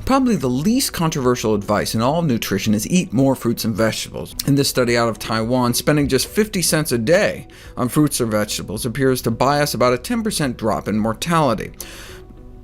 Probably the least controversial advice in all of nutrition is eat more fruits and vegetables. In this study out of Taiwan, spending just 50 cents a day on fruits or vegetables appears to buy us about a 10% drop in mortality.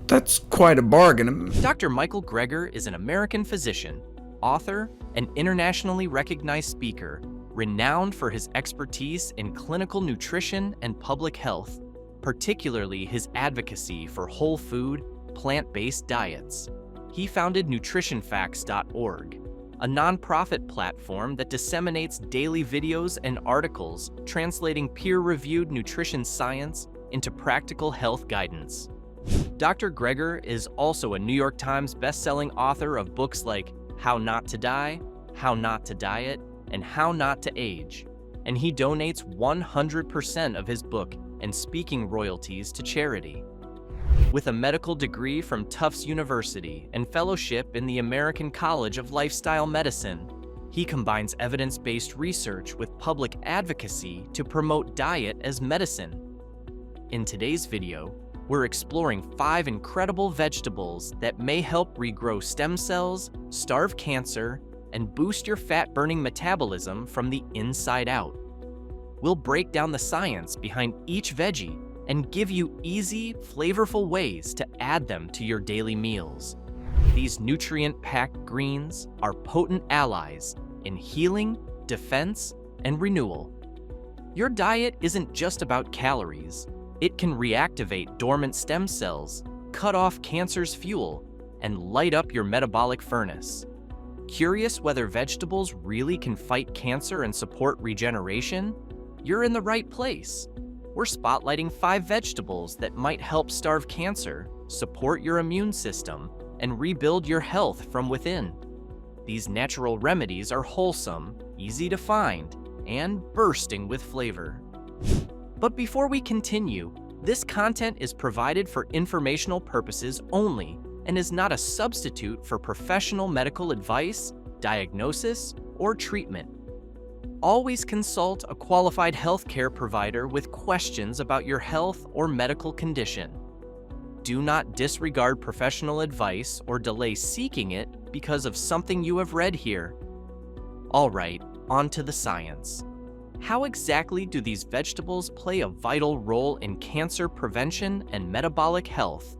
That's quite a bargain. Dr. Michael Greger is an American physician, author, and internationally recognized speaker, renowned for his expertise in clinical nutrition and public health, particularly his advocacy for whole food, plant-based diets. He founded nutritionfacts.org, a nonprofit platform that disseminates daily videos and articles translating peer-reviewed nutrition science into practical health guidance. Dr. Greger is also a New York Times best-selling author of books like How Not to Die, How Not to Diet, and How Not to Age, and he donates 100% of his book and speaking royalties to charity. With a medical degree from Tufts University and fellowship in the American College of Lifestyle Medicine, he combines evidence-based research with public advocacy to promote diet as medicine. In today's video, we're exploring 5 incredible vegetables that may help regrow stem cells, starve cancer, and boost your fat-burning metabolism from the inside out. We'll break down the science behind each veggie and give you easy, flavorful ways to add them to your daily meals. These nutrient-packed greens are potent allies in healing, defense, and renewal. Your diet isn't just about calories. It can reactivate dormant stem cells, cut off cancer's fuel, and light up your metabolic furnace. Curious whether vegetables really can fight cancer and support regeneration? You're in the right place. We're spotlighting 5 vegetables that might help starve cancer, support your immune system, and rebuild your health from within. These natural remedies are wholesome, easy to find, and bursting with flavor. But before we continue, this content is provided for informational purposes only and is not a substitute for professional medical advice, diagnosis, or treatment. Always consult a qualified healthcare provider with questions about your health or medical condition. Do not disregard professional advice or delay seeking it because of something you have read here. All right, on to the science. How exactly do these vegetables play a vital role in cancer prevention and metabolic health?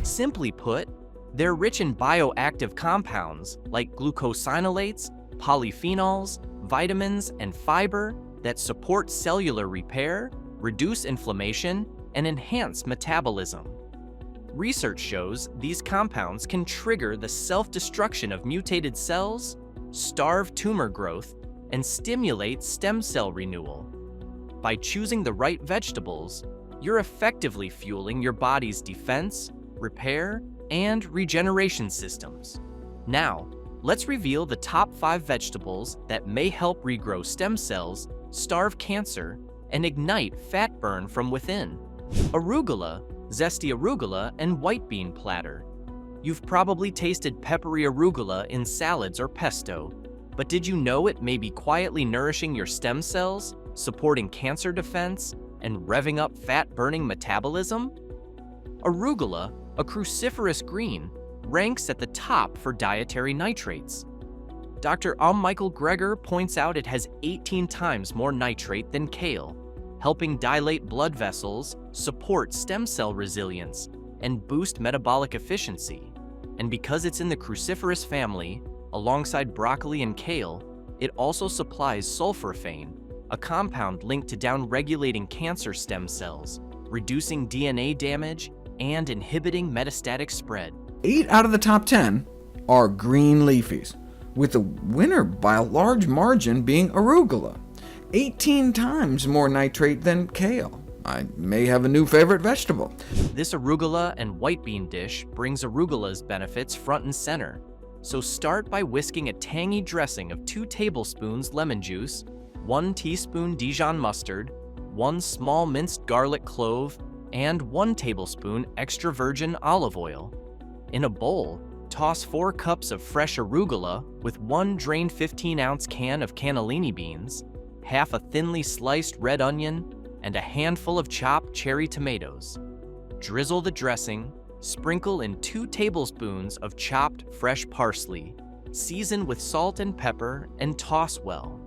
Simply put, they're rich in bioactive compounds like glucosinolates, polyphenols, vitamins, and fiber that support cellular repair, reduce inflammation, and enhance metabolism. Research shows these compounds can trigger the self-destruction of mutated cells, starve tumor growth, and stimulate stem cell renewal. By choosing the right vegetables, you're effectively fueling your body's defense, repair, and regeneration systems. Now, let's reveal the top 5 vegetables that may help regrow stem cells, starve cancer, and ignite fat burn from within. Arugula, zesty arugula, and white bean platter. You've probably tasted peppery arugula in salads or pesto, but did you know it may be quietly nourishing your stem cells, supporting cancer defense, and revving up fat-burning metabolism? Arugula, a cruciferous green, ranks at the top for dietary nitrates. Dr. Michael Greger points out it has 18 times more nitrate than kale, helping dilate blood vessels, support stem cell resilience, and boost metabolic efficiency. And because it's in the cruciferous family, alongside broccoli and kale, it also supplies sulforaphane, a compound linked to down-regulating cancer stem cells, reducing DNA damage, and inhibiting metastatic spread. 8 out of the top 10 are green leafies, with the winner by a large margin being arugula, 18 times more nitrate than kale. I may have a new favorite vegetable. This arugula and white bean dish brings arugula's benefits front and center. So start by whisking a tangy dressing of 2 tablespoons lemon juice, 1 teaspoon Dijon mustard, 1 small minced garlic clove, and 1 tablespoon extra virgin olive oil. In a bowl, toss 4 cups of fresh arugula with 1 drained 15-ounce can of cannellini beans, half a thinly sliced red onion, and a handful of chopped cherry tomatoes. Drizzle the dressing, Sprinkle in 2 tablespoons of chopped fresh parsley, season with salt and pepper, and toss well.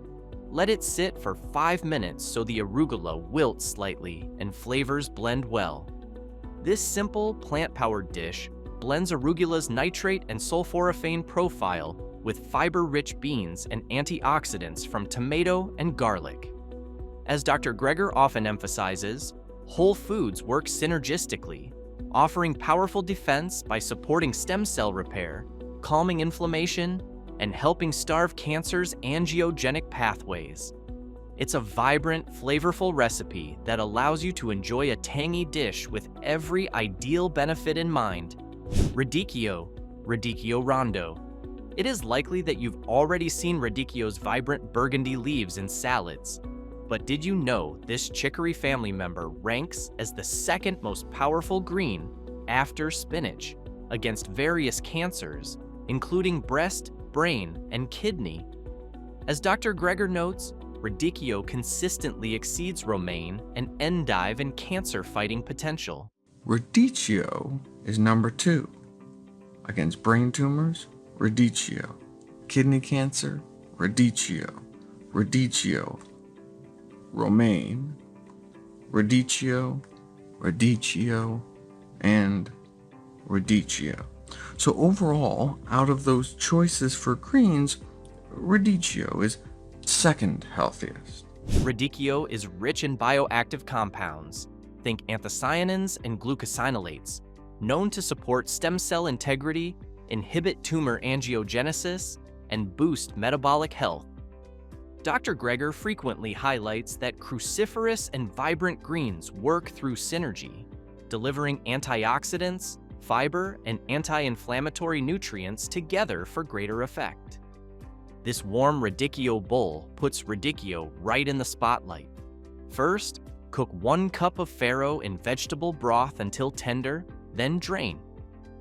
Let it sit for 5 minutes so the arugula wilts slightly and flavors blend well. This simple plant-powered dish blends arugula's nitrate and sulforaphane profile with fiber-rich beans and antioxidants from tomato and garlic. As Dr. Greger often emphasizes, whole foods work synergistically, offering powerful defense by supporting stem cell repair, calming inflammation, and helping starve cancer's angiogenic pathways. It's a vibrant, flavorful recipe that allows you to enjoy a tangy dish with every ideal benefit in mind. Radicchio, Radicchio Rondo. It is likely that you've already seen Radicchio's vibrant burgundy leaves in salads. But did you know this chicory family member ranks as the second most powerful green after spinach against various cancers, including breast, brain, and kidney? As Dr. Greger notes, Radicchio consistently exceeds romaine and endive in cancer-fighting potential. Radicchio is number 2. Against brain tumors, Radicchio. Kidney cancer, Radicchio. Radicchio. Romaine, Radicchio, Radicchio, and Radicchio. So overall, out of those choices for greens, Radicchio is second healthiest. Radicchio is rich in bioactive compounds, think anthocyanins and glucosinolates, known to support stem cell integrity, inhibit tumor angiogenesis, and boost metabolic health. Dr. Greger frequently highlights that cruciferous and vibrant greens work through synergy, delivering antioxidants, fiber, and anti-inflammatory nutrients together for greater effect. This warm Radicchio bowl puts Radicchio right in the spotlight. First, cook 1 cup of farro in vegetable broth until tender, then drain.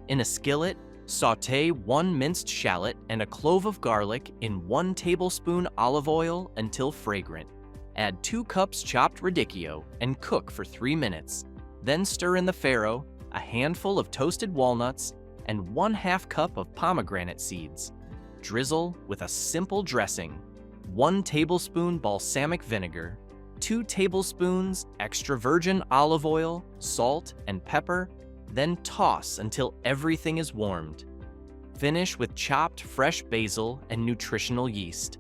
In a skillet, sauté 1 minced shallot and a clove of garlic in 1 tablespoon olive oil until fragrant. Add 2 cups chopped Radicchio and cook for 3 minutes. Then stir in the farro, a handful of toasted walnuts, and 1/2 cup of pomegranate seeds. Drizzle with a simple dressing, 1 tablespoon balsamic vinegar, 2 tablespoons extra virgin olive oil, salt, and pepper, then toss until everything is warmed. Finish with chopped fresh basil and nutritional yeast.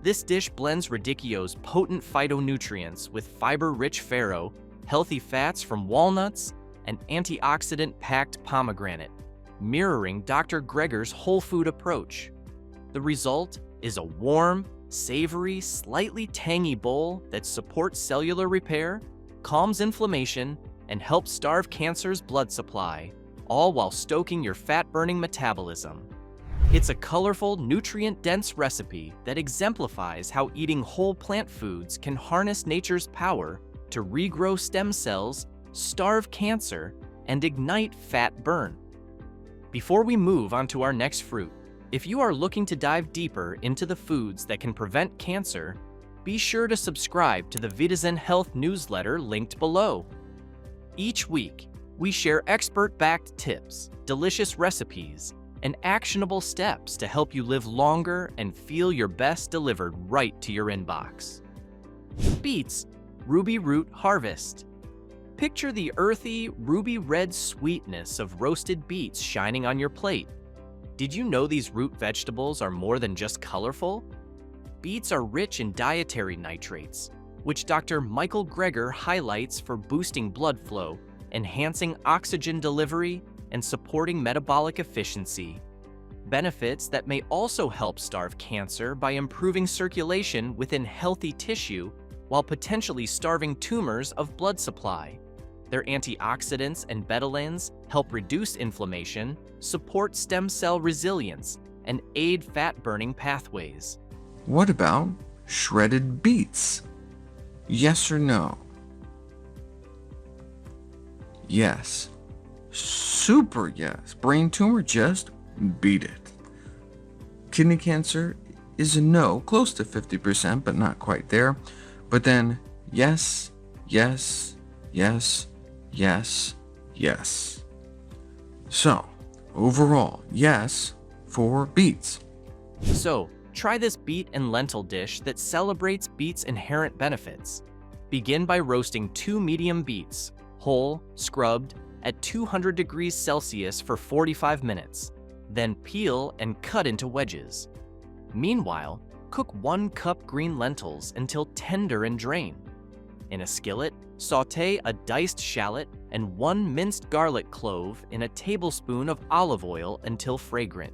This dish blends Radicchio's potent phytonutrients with fiber-rich farro, healthy fats from walnuts, and antioxidant-packed pomegranate, mirroring Dr. Greger's whole food approach. The result is a warm, savory, slightly tangy bowl that supports cellular repair, calms inflammation, and helps starve cancer's blood supply, all while stoking your fat-burning metabolism. It's a colorful, nutrient-dense recipe that exemplifies how eating whole plant foods can harness nature's power to regrow stem cells, starve cancer, and ignite fat burn. Before we move on to our next fruit, if you are looking to dive deeper into the foods that can prevent cancer, be sure to subscribe to the Vitazen Health newsletter linked below. Each week, we share expert-backed tips, delicious recipes, and actionable steps to help you live longer and feel your best delivered right to your inbox. Beets, Ruby Root Harvest. Picture the earthy, ruby red sweetness of roasted beets shining on your plate. Did you know these root vegetables are more than just colorful? Beets are rich in dietary nitrates, which Dr. Michael Greger highlights for boosting blood flow, enhancing oxygen delivery, and supporting metabolic efficiency. Benefits that may also help starve cancer by improving circulation within healthy tissue while potentially starving tumors of blood supply. Their antioxidants and betalains help reduce inflammation, support stem cell resilience, and aid fat-burning pathways. What about shredded beets? Yes or no? Yes. Super yes. Brain tumor, just beat it. Kidney cancer is a no, close to 50%, but not quite there. But then yes, yes, yes, yes, yes. So, overall, yes for beets. So, try this beet and lentil dish that celebrates beets' inherent benefits. Begin by roasting 2 medium beets, whole, scrubbed, at 200 degrees Celsius for 45 minutes. Then peel and cut into wedges. Meanwhile, cook 1 cup green lentils until tender and drain. In a skillet, sauté a diced shallot and 1 minced garlic clove in a tablespoon of olive oil until fragrant.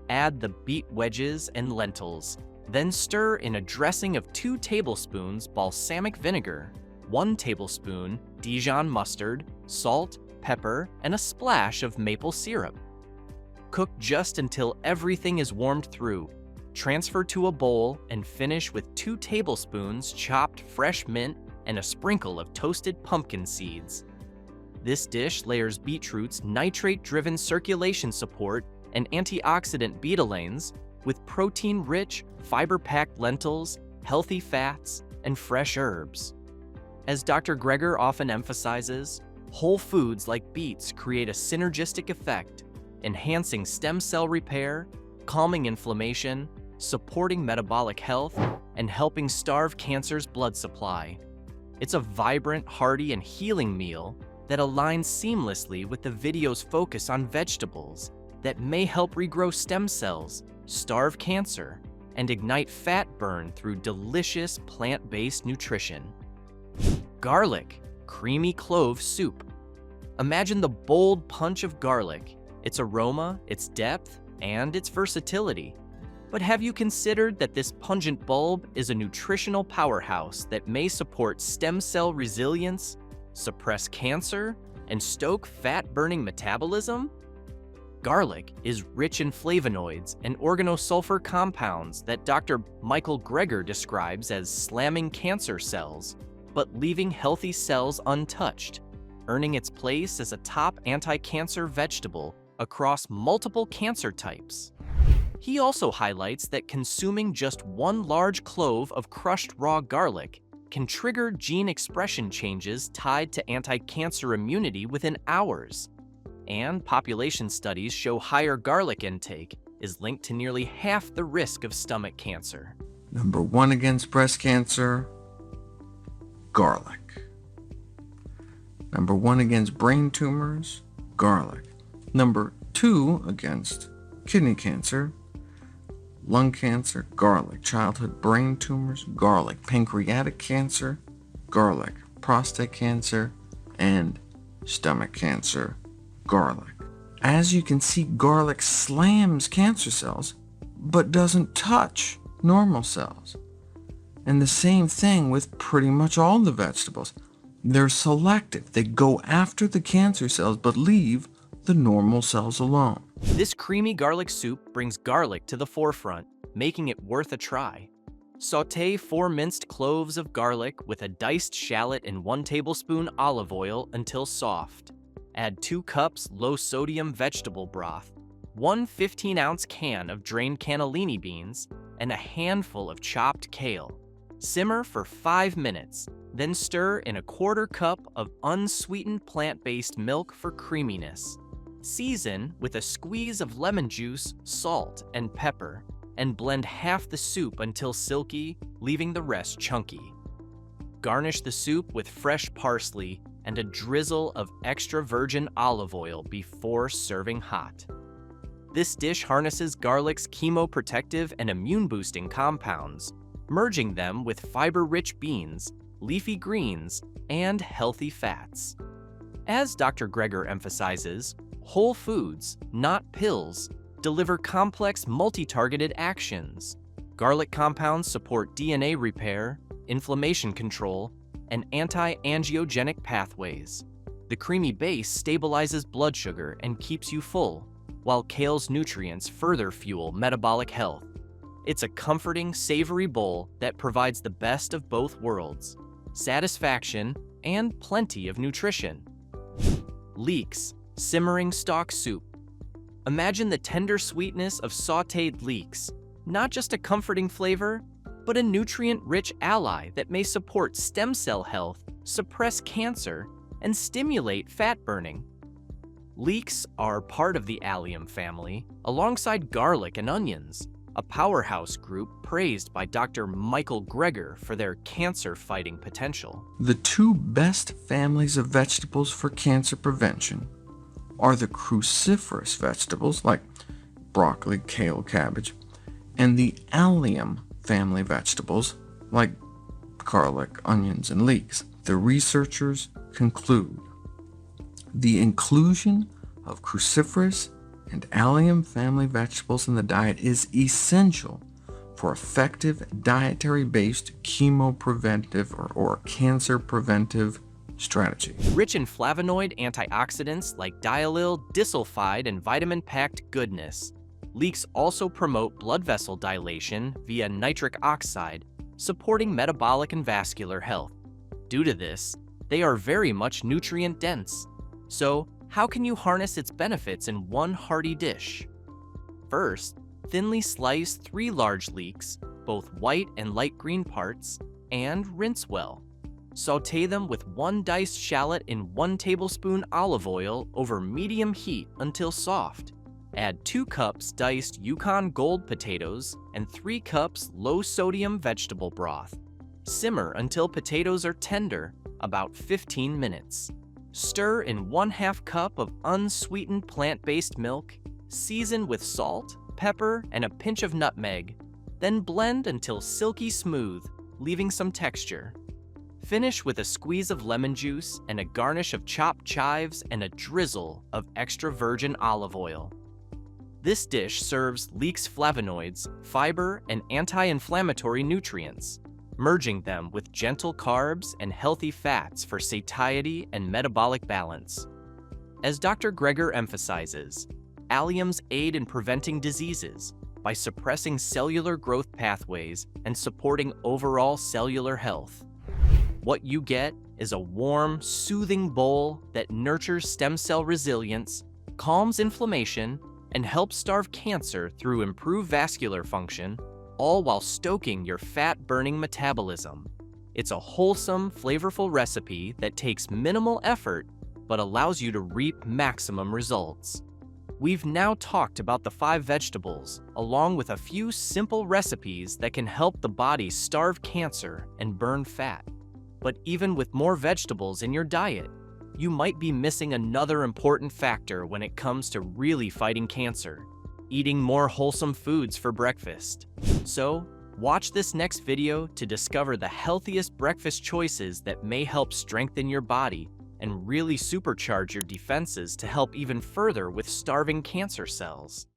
Add the beet wedges and lentils, then stir in a dressing of 2 tablespoons balsamic vinegar, 1 tablespoon Dijon mustard, salt, pepper, and a splash of maple syrup. Cook just until everything is warmed through. Transfer to a bowl and finish with 2 tablespoons chopped fresh mint and a sprinkle of toasted pumpkin seeds. This dish layers beetroot's nitrate-driven circulation support and antioxidant betalains with protein-rich, fiber-packed lentils, healthy fats, and fresh herbs. As Dr. Greger often emphasizes, whole foods like beets create a synergistic effect, enhancing stem cell repair, calming inflammation, supporting metabolic health, and helping starve cancer's blood supply. It's a vibrant, hearty, and healing meal that aligns seamlessly with the video's focus on vegetables that may help regrow stem cells, starve cancer, and ignite fat burn through delicious plant-based nutrition. Garlic, creamy clove soup. Imagine the bold punch of garlic, its aroma, its depth, and its versatility. But have you considered that this pungent bulb is a nutritional powerhouse that may support stem cell resilience, suppress cancer, and stoke fat-burning metabolism? Garlic is rich in flavonoids and organosulfur compounds that Dr. Michael Greger describes as slamming cancer cells, but leaving healthy cells untouched, earning its place as a top anti-cancer vegetable across multiple cancer types. He also highlights that consuming just 1 large clove of crushed raw garlic can trigger gene expression changes tied to anti-cancer immunity within hours. And population studies show higher garlic intake is linked to nearly half the risk of stomach cancer. Number 1 against breast cancer, garlic. Number 1 against brain tumors, garlic. Number 2 against kidney cancer, lung cancer, garlic. Childhood brain tumors, garlic. Pancreatic cancer, garlic. Prostate cancer, and stomach cancer, garlic. As you can see, garlic slams cancer cells, but doesn't touch normal cells. And the same thing with pretty much all the vegetables. They're selective. They go after the cancer cells, but leave the normal cells alone. This creamy garlic soup brings garlic to the forefront, making it worth a try. Sauté 4 minced cloves of garlic with a diced shallot and 1 tablespoon olive oil until soft. Add 2 cups low-sodium vegetable broth, 1 15-ounce can of drained cannellini beans, and a handful of chopped kale. Simmer for 5 minutes, then stir in a 1/4 cup of unsweetened plant-based milk for creaminess. Season with a squeeze of lemon juice, salt, and pepper, and blend half the soup until silky, leaving the rest chunky. Garnish the soup with fresh parsley and a drizzle of extra virgin olive oil before serving hot. This dish harnesses garlic's chemoprotective and immune-boosting compounds, merging them with fiber-rich beans, leafy greens, and healthy fats. As Dr. Greger emphasizes, whole foods, not pills, deliver complex multi-targeted actions. Garlic compounds support DNA repair, inflammation control, and anti-angiogenic pathways. The creamy base stabilizes blood sugar and keeps you full, while kale's nutrients further fuel metabolic health. It's a comforting, savory bowl that provides the best of both worlds: satisfaction and plenty of nutrition. Leeks, simmering stock soup. Imagine the tender sweetness of sautéed leeks, not just a comforting flavor, but a nutrient-rich ally that may support stem cell health, suppress cancer, and stimulate fat burning. Leeks are part of the allium family, alongside garlic and onions, a powerhouse group praised by Dr. Michael Greger for their cancer-fighting potential. The two best families of vegetables for cancer prevention are the cruciferous vegetables like broccoli, kale, cabbage, and the allium family vegetables like garlic, onions, and leeks. The researchers conclude the inclusion of cruciferous and allium family vegetables in the diet is essential for effective dietary-based chemopreventive or cancer-preventive strategy. Rich in flavonoid antioxidants like diallyl, disulfide, and vitamin-packed goodness, leeks also promote blood vessel dilation via nitric oxide, supporting metabolic and vascular health. Due to this, they are very much nutrient-dense. So, how can you harness its benefits in one hearty dish? First, thinly slice 3 large leeks, both white and light green parts, and rinse well. Sauté them with 1 diced shallot in 1 tablespoon olive oil over medium heat until soft. Add 2 cups diced Yukon Gold potatoes and 3 cups low-sodium vegetable broth. Simmer until potatoes are tender, about 15 minutes. Stir in 1/2 cup of unsweetened plant-based milk, season with salt, pepper, and a pinch of nutmeg, then blend until silky smooth, leaving some texture. Finish with a squeeze of lemon juice and a garnish of chopped chives and a drizzle of extra virgin olive oil. This dish serves leeks flavonoids, fiber, and anti-inflammatory nutrients, merging them with gentle carbs and healthy fats for satiety and metabolic balance. As Dr. Greger emphasizes, alliums aid in preventing diseases by suppressing cellular growth pathways and supporting overall cellular health. What you get is a warm, soothing bowl that nurtures stem cell resilience, calms inflammation, and helps starve cancer through improved vascular function, all while stoking your fat-burning metabolism. It's a wholesome, flavorful recipe that takes minimal effort but allows you to reap maximum results. We've now talked about the 5 vegetables, along with a few simple recipes that can help the body starve cancer and burn fat. But even with more vegetables in your diet, you might be missing another important factor when it comes to really fighting cancer: eating more wholesome foods for breakfast. So, watch this next video to discover the healthiest breakfast choices that may help strengthen your body and really supercharge your defenses to help even further with starving cancer cells.